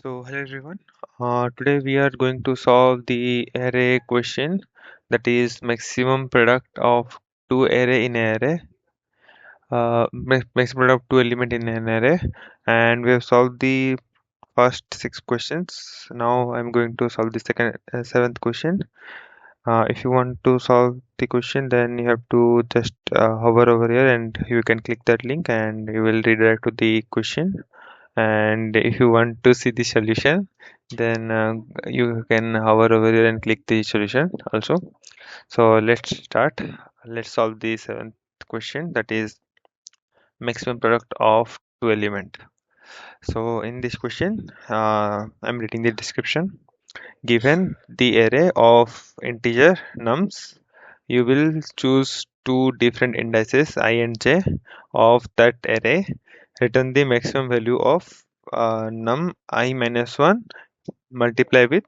Hello everyone. Today we are going to solve the array question, that is maximum product of two array in an array, maximum product of two element in an array, and we have solved the first six questions. Now I'm going to solve the seventh question. If you want to solve the question, then you have to just hover over here and you can click that link and you will redirect to the question. And if you want to see the solution, then you can hover over here and click the solution also. So let's start. Let's solve the seventh question, that is maximum product of two element. So in this question, I'm reading the description. Given the array of integer nums, you will choose two different indices I and j of that array. Return the maximum value of num I minus 1 multiply with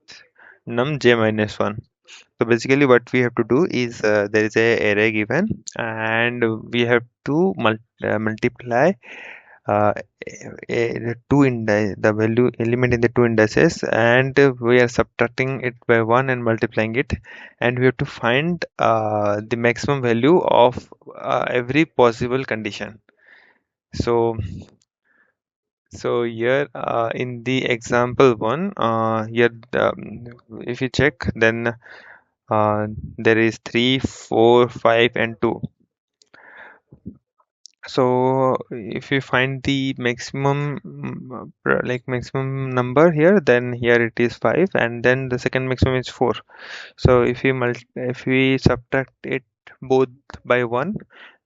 num j minus 1. So basically what we have to do is there is a array given and we have to multiply uh, the value element in the two indices, and we are subtracting it by 1 and multiplying it, and we have to find the maximum value of every possible condition. So so here in the example one, here if you check, then there is 3, 4, 5 and 2. So if you find the maximum maximum number here, then here it is 5 and then the second maximum is 4. So if we subtract it both by 1,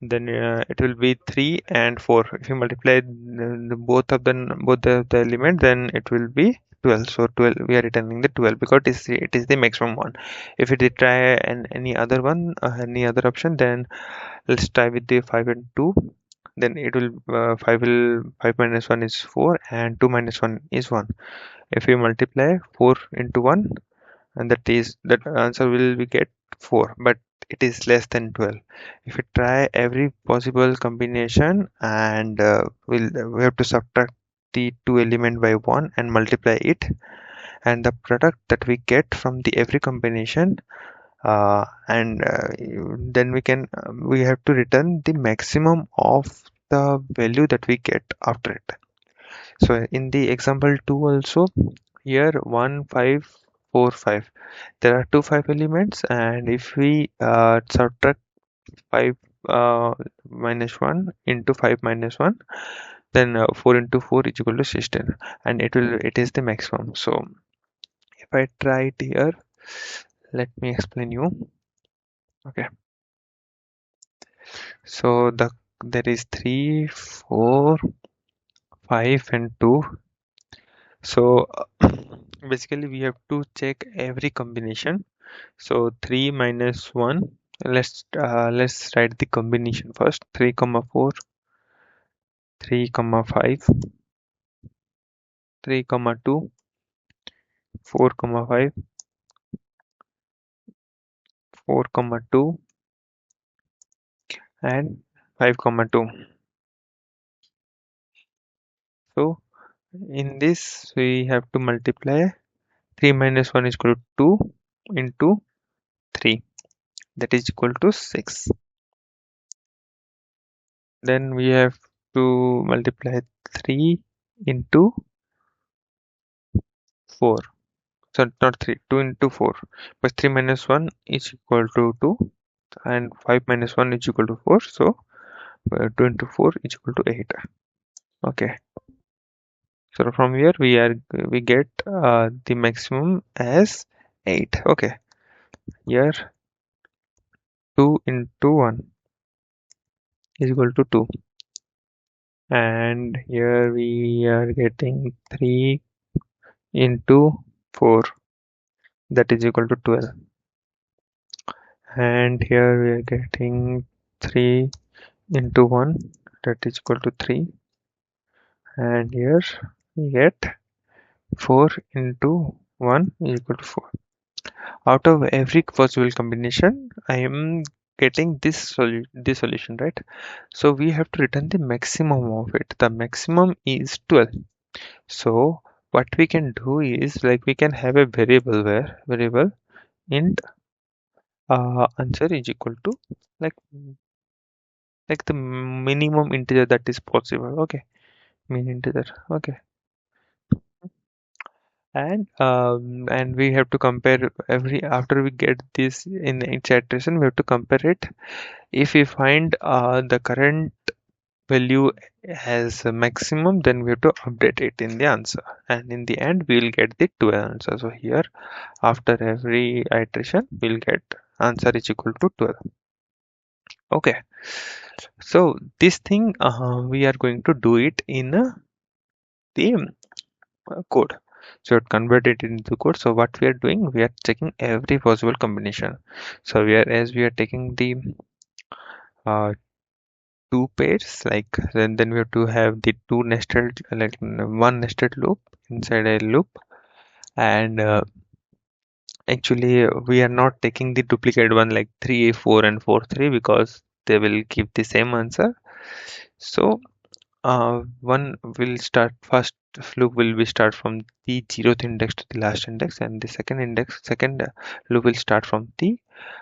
then it will be 3 and 4. If you multiply both the element, then it will be 12. So 12, we are returning the 12 because it is the maximum one. If it try any other one, any other option, then let's try with the 5 and 2. Then it will 5 minus 1 is 4 and 2 minus 1 is 1. If we multiply 4 into 1, and that answer will be get 4, but it is less than 12. If we try every possible combination, and we have to subtract the two element by 1 and multiply it, and the product that we get from the every combination, and then we have to return the maximum of the value that we get after it. So in the example 2 also, here 1 5 4 5, there are two 5 elements, and if we subtract 5 minus 1 into 5 minus 1, then 4 into 4 is equal to 16, and it is the maximum. So if I try it here, let me explain you. Okay, so there is 3, 4, 5 and 2. So basically we have to check every combination. So 3 minus 1, let's write the combination first. 3 comma 4, 3 comma 5, 3 comma 2, 4 comma 5, 4 comma 2 and 5 comma 2. So in this we have to multiply 3 minus 1 is equal to 2 into 3, that is equal to 6. Then we have to multiply 3 into 4. So not 3, 2 into 4. But 3 minus 1 is equal to 2 and 5 minus 1 is equal to 4. So 2 into 4 is equal to 8. Okay. So from here we get the maximum as 8. Okay. Here 2 into 1 is equal to 2. And here we are getting 3 into 4, that is equal to 12. And here we are getting 3 into 1, that is equal to 3. And here we get 4 into 1 is equal to 4. Out of every possible combination, I am getting this solution, right? So we have to return the maximum of it. The maximum is 12. So what we can do is like we can have a variable where variable int answer is equal to like the minimum integer that is possible. Okay, min integer. Okay, and we have to compare every after we get this in each iteration we have to compare it. If we find the current value has a maximum, then we have to update it in the answer, and in the end we will get the 12 answer. So here after every iteration we'll get answer is equal to 12. Okay, so this thing we are going to do it in the code. So it convert it into code. So what we are doing, we are checking every possible combination. So we are taking the uh, two pairs, like then we have to have the two nested, like one nested loop inside a loop, and actually we are not taking the duplicate one like 3 4 and 4 3 because they will give the same answer. So one will start first loop will be start from the 0th index to the last index, and the second loop will start from the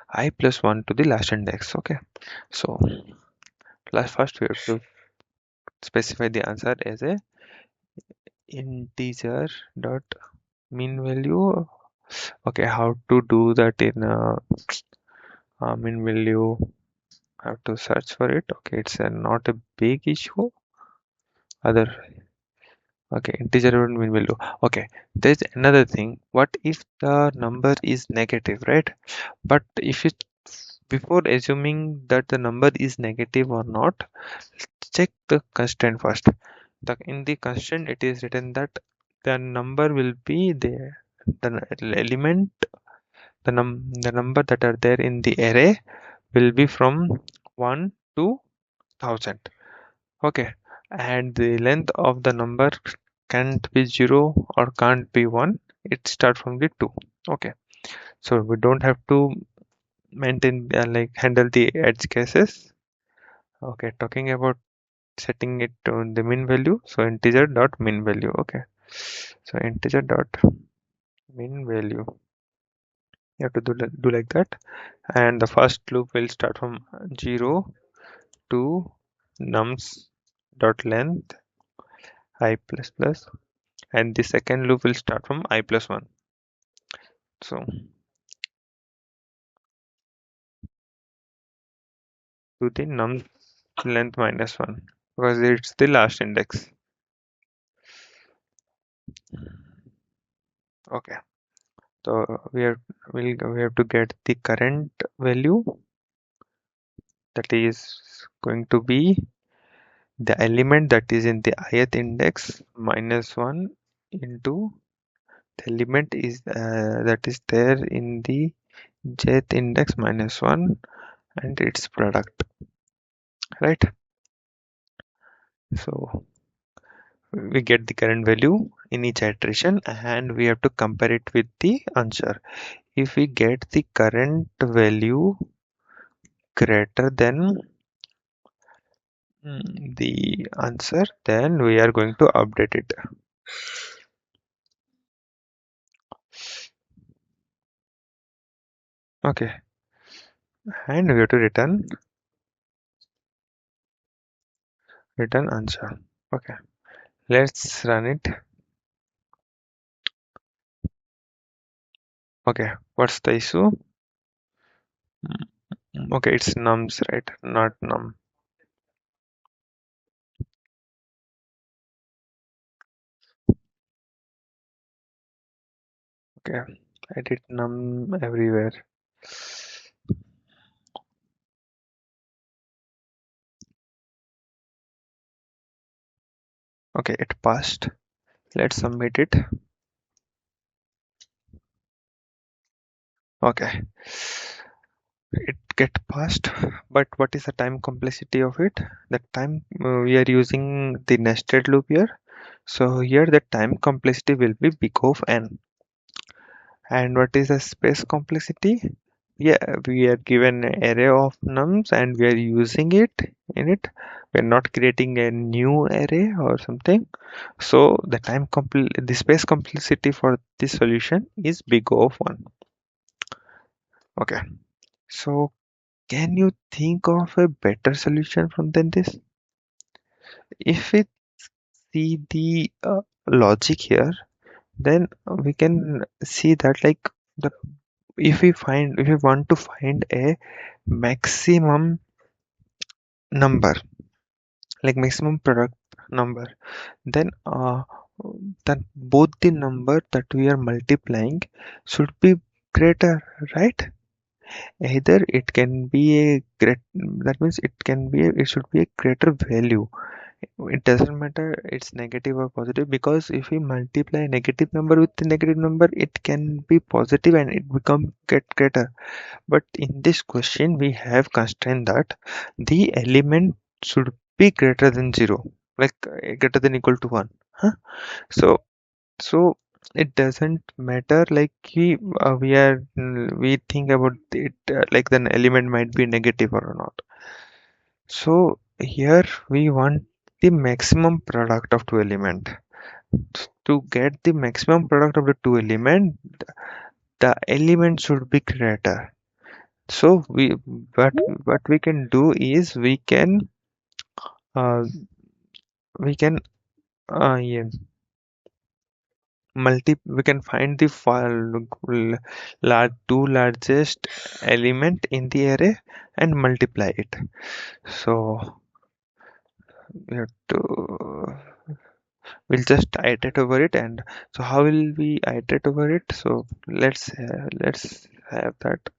I plus 1 to the last index. Okay, so first we have to specify the answer as a integer dot mean value. Okay, how to do that in mean value? Have to search for it. Okay, it's not a big issue. Other Okay, integer dot mean value. Okay, there's another thing. What if the number is negative, right? But if it before assuming that the number is negative or not, check the constraint first. In the constraint it is written that the number will be there, the element, the number that are there in the array will be from 1 to 1000. Okay, and the length of the number can't be 0 or can't be 1. It start from the 2. Okay, so we don't have to maintain like handle the edge cases. Okay, talking about setting it on the mean value, so integer dot mean value. Okay, so integer dot mean value, you have to do like that, and the first loop will start from 0 to nums dot length I plus plus, and the second loop will start from I plus 1. So to the num length minus 1 because it's the last index. Okay, so we have to get the current value, that is going to be the element that is in the ith index minus 1 into the element is that is there in the jth index minus 1 and its product, right? So we get the current value in each iteration and we have to compare it with the answer. If we get the current value greater than the answer, then we are going to update it. Okay, and we have to return answer. Okay, let's run it. Okay, what's the issue? Okay, it's nums, right? Not num. Okay, I did num everywhere. Okay, it passed. Let's submit it. Okay, it get passed, but what is the time complexity of it? The time we are using the nested loop here, so here the time complexity will be big of n. And what is the space complexity? Yeah, we are given an array of nums and we are using it in it. We're not creating a new array or something. So the space complexity for this solution is big O of 1. Okay. So can you think of a better solution from than this? If we see the logic here, then we can see that like the if we want to find a maximum number, like maximum product number, then that both the number that we are multiplying should be greater, right? Either it can be a great, that means it should be a greater value. It doesn't matter it's negative or positive, because if we multiply a negative number with the negative number, it can be positive and it become get greater. But in this question, we have constraint that the element should be greater than 0, like greater than equal to 1. Huh? So, so it doesn't matter like we think about it like the element might be negative or not. So here we want the maximum product of two element. To get the maximum product of the two element, the element should be greater. So what we can do is uh, we can yeah, we can find the two largest element in the array and multiply it. So we have to we'll just iterate over it. And so how will we iterate over it? So let's have that.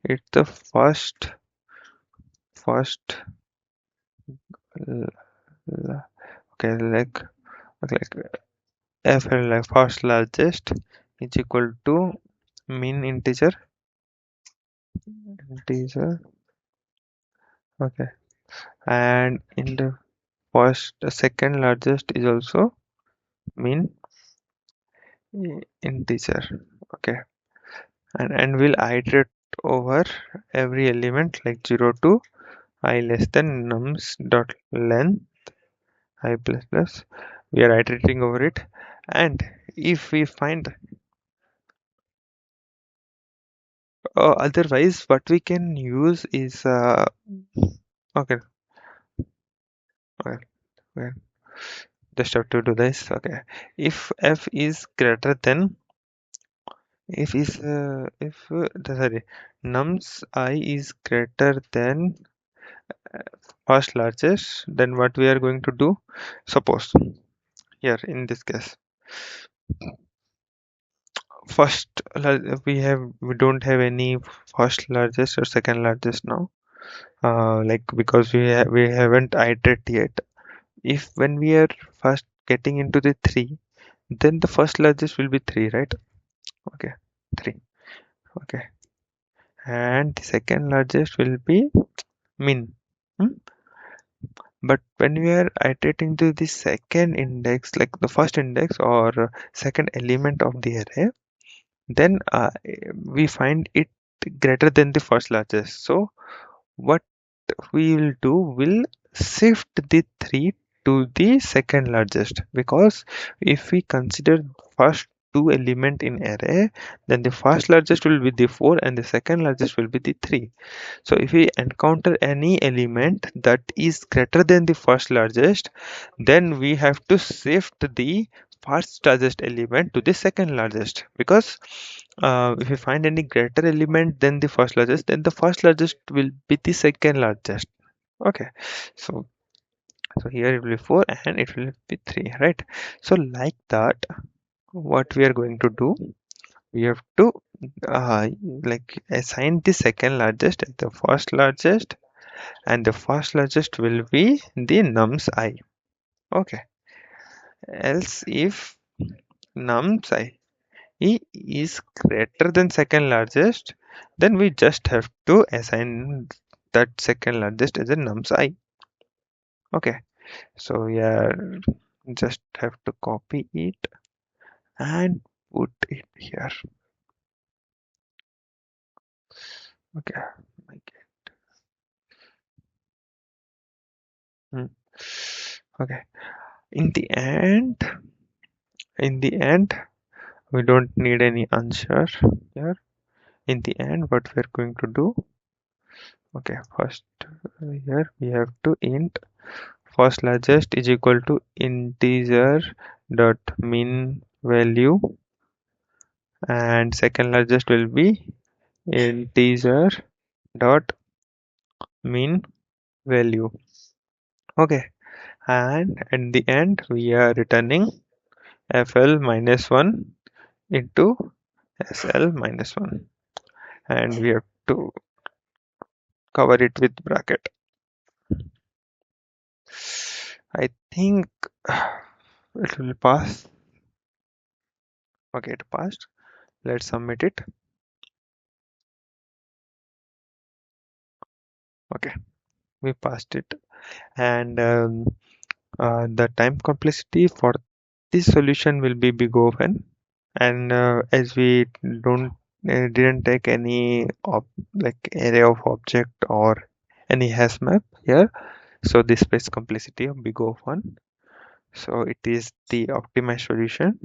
It's the first l- okay, like f like first largest is equal to mean integer. Okay, and in the second largest is also mean integer. Okay, and we'll iterate over every element like 0 to I less than nums dot length I plus plus. We are iterating over it, and if we find otherwise, what we can use is okay, okay, okay, just have to do this. Okay, if f is greater than if sorry, nums I is greater than first largest, then what we are going to do? Suppose here in this case, we don't have any first largest or second largest now, like because we haven't iterated yet. If when we are first getting into the 3, then the first largest will be 3, right? Okay, 3. Okay, and the second largest will be min. Hmm? But when we are iterating to the second index, like the first index or second element of the array, then we find it greater than the first largest. So what we will do, will shift the 3 to the second largest, because if we consider first two element in array, then the first largest will be the 4 and the second largest will be the 3. So if we encounter any element that is greater than the first largest, then we have to shift the first largest element to the second largest, because if we find any greater element than the first largest, then the first largest will be the second largest. Okay, so here it will be 4 and it will be 3, right? So like that, what we are going to do, we have to like assign the second largest as the first largest, and the first largest will be the nums I. Okay, else if nums I is greater than second largest, then we just have to assign that second largest as a nums I. Okay, so yeah, just have to copy it and put it here. Okay. Hmm. Okay. In the end, in the end, we don't need any answer here. In the end, what we're going to do, okay, first here we have to int first largest is equal to integer dot mean value, and second largest will be integer dot mean value. Okay, and at the end we are returning fl minus 1 into sl minus 1, and we have to cover it with bracket. I think it will pass. Okay, it passed. Let's submit it. Okay, we passed it. And the time complexity for this solution will be big open. And as we don't didn't take any like array of object or any hash map here, so this space complexity of big O of 1. So it is the optimized solution.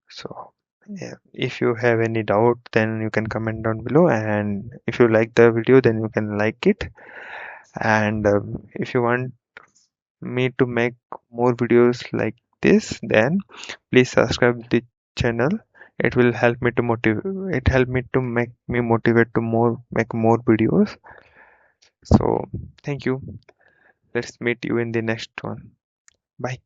So yeah, if you have any doubt, then you can comment down below, and if you like the video, then you can like it. And if you want me to make more videos like this, then please subscribe the channel. It will help me to motivate. It help me to make me motivate to make more videos. So thank you. Let's meet you in the next one. Bye.